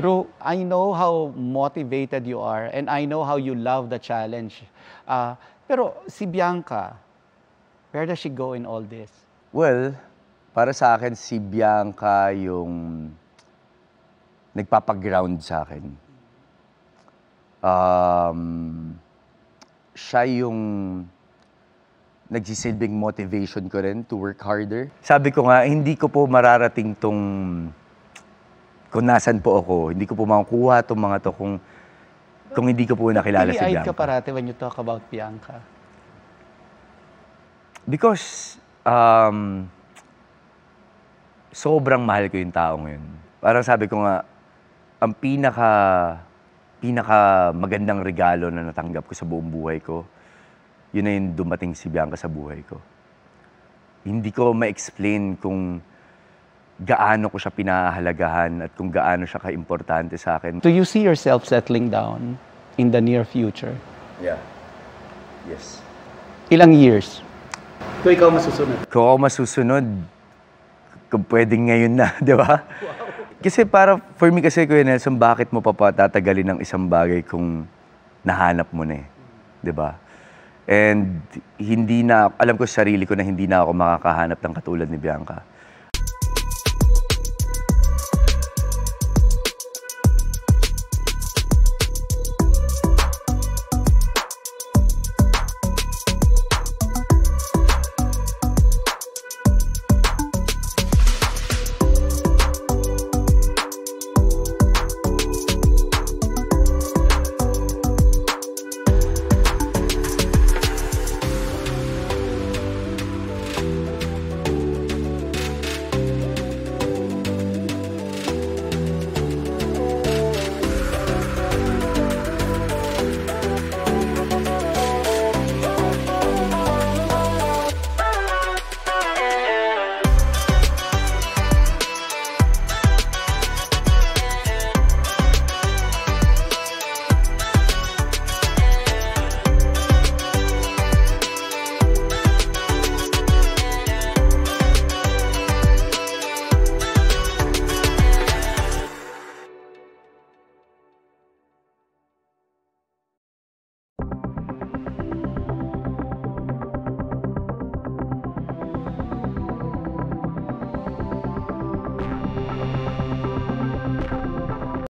Ru, I know how motivated you are and I know how you love the challenge. Pero si Bianca, where does she go in all this? Well, para sa akin, si Bianca yung nagpapaground sa akin. Siya yung nagsisilbing motivation ko rin to work harder. Sabi ko nga, hindi ko po mararating tong kung nasan po ako. Hindi ko po makukuha itong mga to kung hindi ko po nakilala si Teary-eyed Bianca. ka parati when you talk about Bianca. Because, sobrang mahal ko yung taong yun. Parang sabi ko nga, ang pinaka magandang regalo na natanggap ko sa buong buhay ko, yun na yung dumating si Bianca sa buhay ko. Hindi ko ma-explain kung gaano ko siya pinahahalagahan at kung gaano siya ka-importante sa akin. Do you see yourself settling down in the near future? Yeah. Yes. Ilang years? Kung ikaw masusunod. Kung ako masusunod, kung pwedeng ngayon na, di ba? Wow. Kasi para, for me kasi, Kuya Nelson, bakit mo pa patatagalin ng isang bagay kung nahanap mo na eh? Di ba? And hindi na, alam ko sa sarili ko na hindi na ako makakahanap ng katulad ni Bianca.